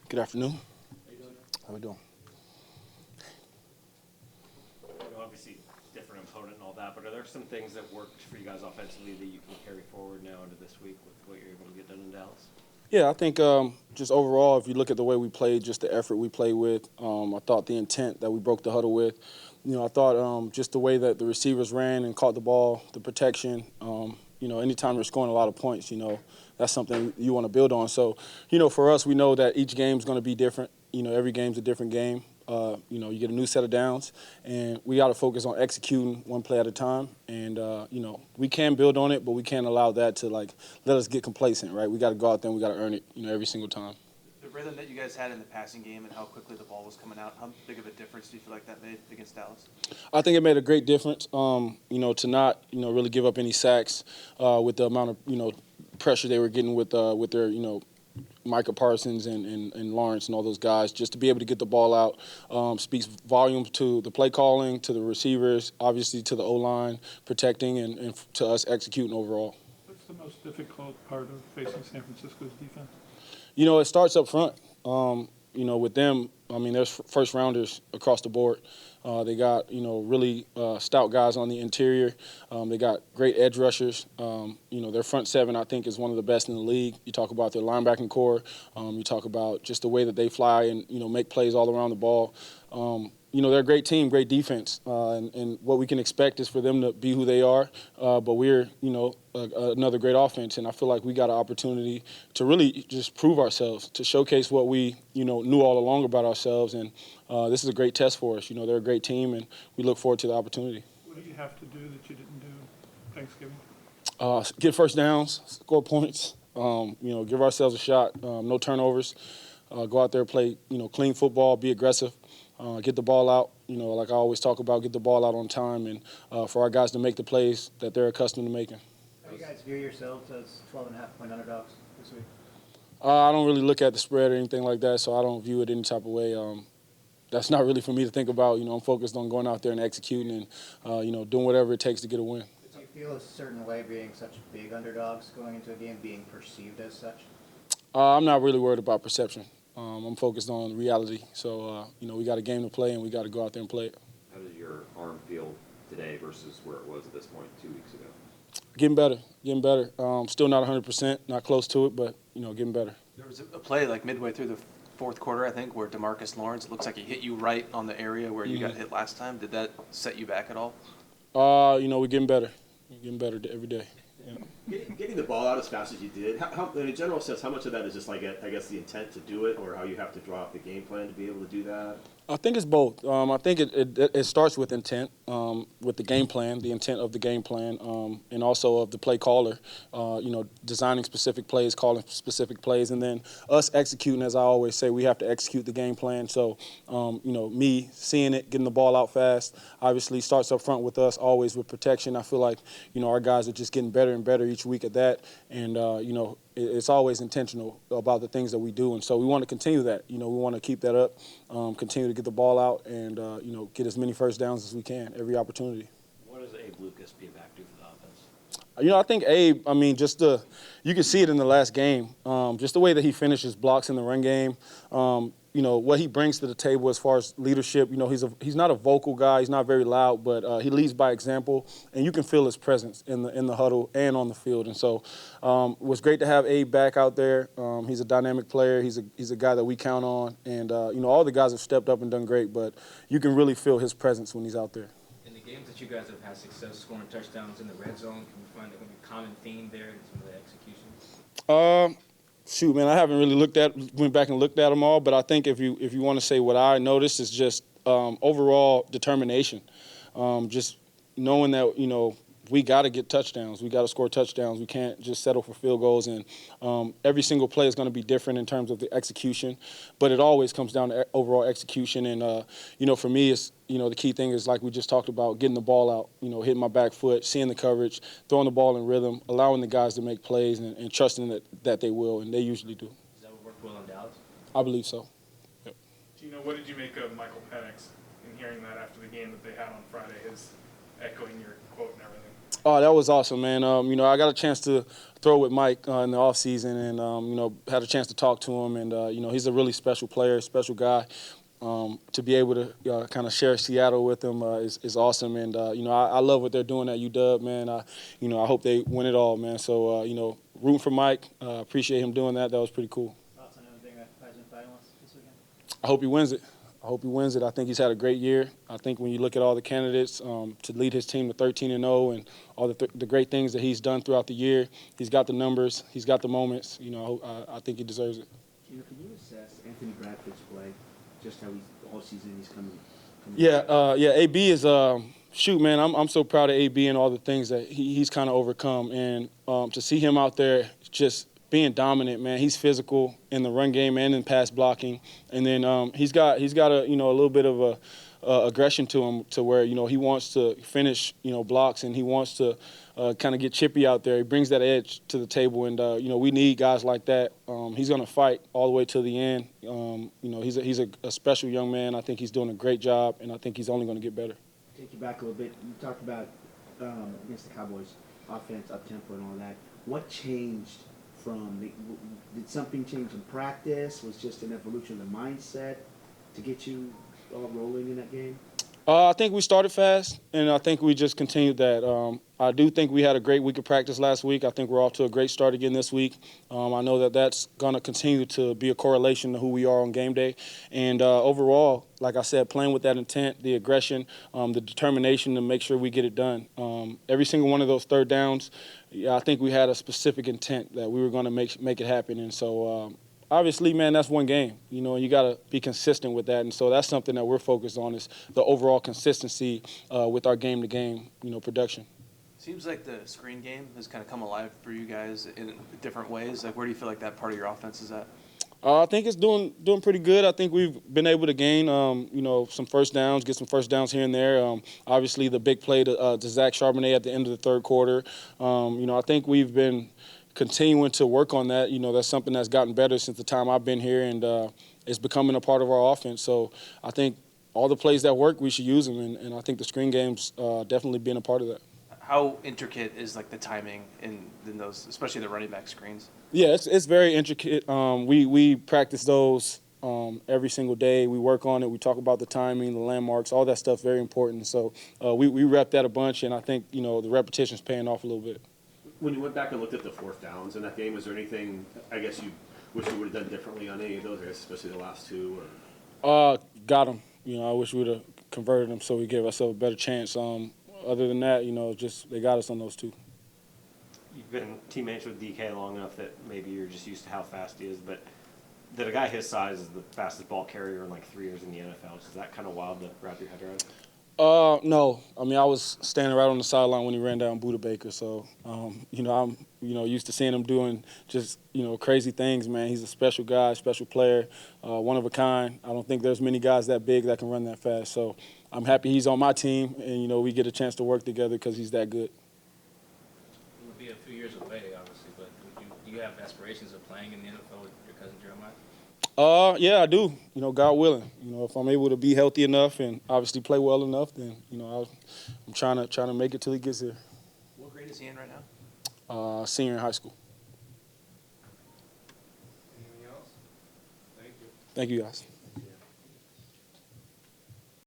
Good afternoon. How you doing? How we doing? Obviously, different opponent and all that, but are there some things that worked for you guys offensively that you can carry forward now into this week with what you're able to get done in Dallas? Yeah, I think just overall, if you look at the way we played, just the effort we played with, I thought the intent that we broke the huddle with, I thought just the way that the receivers ran and caught the ball, the protection, anytime you're scoring a lot of points, that's something you want to build on. So, for us, we know that each game's going to be different. Every game's a different game. You get a new set of downs, and we got to focus on executing one play at a time. And, we can build on it, but we can't allow that to, let us get complacent, right? We got to go out there and we got to earn it, every single time. The rhythm that you guys had in the passing game and how quickly the ball was coming out, how big of a difference do you feel like that made against Dallas? I think it made a great difference, to not, really give up any sacks with the amount of, pressure they were getting with their, Micah Parsons and Lawrence and all those guys. Just to be able to get the ball out speaks volumes to the play calling, to the receivers, obviously to the O-line, protecting, and to us executing overall. What's the most difficult part of facing San Francisco's defense? It starts up front. With them, there's first-rounders across the board. They got, really stout guys on the interior. They got great edge rushers. Their front seven, I think, is one of the best in the league. You talk about their linebacking core. You talk about just the way that they fly and, make plays all around the ball. They're a great team, great defense, and what we can expect is for them to be who they are. But we're, another great offense, and I feel like we got an opportunity to really just prove ourselves, to showcase what we, knew all along about ourselves. And this is a great test for us. They're a great team, and we look forward to the opportunity. What do you have to do that you didn't do Thanksgiving? Get first downs, score points, give ourselves a shot, no turnovers, go out there, play, clean football, be aggressive. Get the ball out, like I always talk about, get the ball out on time, and for our guys to make the plays that they're accustomed to making. How do you guys view yourselves as 12.5-point underdogs this week? I don't really look at the spread or anything like that, so I don't view it any type of way. That's not really for me to think about. I'm focused on going out there and executing and, doing whatever it takes to get a win. Do you feel a certain way being such big underdogs going into a game, being perceived as such? I'm not really worried about perception. I'm focused on reality. So, we got a game to play, and we got to go out there and play it. How does your arm feel today versus where it was at this point 2 weeks ago? Getting better. Still not 100%, not close to it, but, getting better. There was a play like midway through the fourth quarter, I think, where DeMarcus Lawrence, it looks like he hit you right on the area where you got hit last time. Did that set you back at all? We're getting better. We're getting better every day. Yeah. Getting the ball out as fast as you did, how, in a general sense, how much of that is just I guess the intent to do it, or how you have to draw up the game plan to be able to do that? I think it's both. I think it starts with intent, with the game plan, the intent of the game plan, and also of the play caller, designing specific plays, calling specific plays, and then us executing. As I always say, we have to execute the game plan. So, me seeing it, getting the ball out fast, obviously starts up front with us, always with protection. I feel like, our guys are just getting better and better each week at that, and, it's always intentional about the things that we do, and so we want to continue that. We want to keep that up, continue to get the ball out, and get as many first downs as we can every opportunity. What does Abe Lucas be back to for the offense? I think Abe, you can see it in the last game, just the way that he finishes blocks in the run game, what he brings to the table as far as leadership. He's not a vocal guy, he's not very loud, but he leads by example, and you can feel his presence in the huddle and on the field. And so it was great to have Abe back out there. He's a dynamic player, he's a guy that we count on, and all the guys have stepped up and done great, but you can really feel his presence when he's out there. In the games that you guys have had success scoring touchdowns in the red zone, can you find a common theme there in some of the execution? Shoot, man, I haven't really went back and looked at them all, but I think if you want to say what I noticed is just overall determination, just knowing that, we got to get touchdowns. We got to score touchdowns. We can't just settle for field goals. And every single play is going to be different in terms of the execution, but it always comes down to overall execution. And, for me, it's, the key thing is, like we just talked about, getting the ball out, hitting my back foot, seeing the coverage, throwing the ball in rhythm, allowing the guys to make plays, and trusting that they will, and they usually do. Is that what worked well in Dallas? I believe so. Yep. Geno, what did you make of Michael Penix and hearing that after the game that they had on Friday, his echoing your quote and everything? Oh, that was awesome, man. I got a chance to throw with Mike in the offseason and, had a chance to talk to him. And, he's a really special player, special guy. To be able to kind of share Seattle with him is awesome. And, I love what they're doing at UW, man. I hope they win it all, man. So, rooting for Mike. Appreciate him doing that. That was pretty cool. Thoughts on him being a Heisman finalist this weekend? I hope he wins it. I think he's had a great year. I think when you look at all the candidates to lead his team to 13-0 and all the great things that he's done throughout the year, he's got the numbers, he's got the moments. I think he deserves it. Can you assess Anthony Bradford's play, just how he's all season he's coming? Yeah. AB is man. I'm so proud of AB and all the things that he's kind of overcome, and to see him out there just being dominant, man. He's physical in the run game and in pass blocking, and then he's got a little bit of aggression to him, to where he wants to finish blocks, and he wants to kind of get chippy out there. He brings that edge to the table, and we need guys like that. He's going to fight all the way to the end. He's a special young man. I think he's doing a great job, and I think he's only going to get better. Take you back a little bit. You talked about against the Cowboys offense, up-tempo and all that. What changed did something change in practice? Was just an evolution of the mindset to get you all rolling in that game? I think we started fast, and I think we just continued that. I do think we had a great week of practice last week. I think we're off to a great start again this week. I know that that's going to continue to be a correlation to who we are on game day. And overall, like I said, playing with that intent, the aggression, the determination to make sure we get it done. Every single one of those third downs, I think we had a specific intent that we were going to make it happen. And so obviously, man, that's one game, and you got to be consistent with that. And so that's something that we're focused on, is the overall consistency with our game-to-game, production. Seems like the screen game has kind of come alive for you guys in different ways. Like, where do you feel like that part of your offense is at? I think it's doing pretty good. I think we've been able to gain, some first downs, get some first downs here and there. Obviously, the big play to Zach Charbonnet at the end of the third quarter. I think we've been continuing to work on that. That's something that's gotten better since the time I've been here, and it's becoming a part of our offense. So I think all the plays that work, we should use them, and I think the screen game's definitely being a part of that. How intricate is like the timing in those, especially the running back screens? Yeah, it's very intricate. We practice those every single day. We work on it. We talk about the timing, the landmarks, all that stuff. Very important. So we rep that a bunch, and I think the repetition's paying off a little bit. When you went back and looked at the fourth downs in that game, was there anything I guess you wish you would have done differently on any of those, especially the last two? Or? Got them. I wish we would have converted them so we gave ourselves a better chance. Other than that, just they got us on those two. You've been teammates with DK long enough that maybe you're just used to how fast he is, but that a guy his size is the fastest ball carrier in like 3 years in the NFL. Is that kind of wild to wrap your head around? No. I mean, I was standing right on the sideline when he ran down Buda Baker, so I'm used to seeing him doing just crazy things. Man, he's a special guy, special player, one of a kind. I don't think there's many guys that big that can run that fast. So I'm happy he's on my team, and we get a chance to work together because he's that good. It would be a few years away, obviously, but do you have aspirations of playing in the NFL with your cousin Jeremiah? Yeah, I do. God willing. If I'm able to be healthy enough and obviously play well enough, then I'm trying to make it till he gets here. What grade is he in right now? Senior in high school. Anything else? Thank you. Thank you, guys.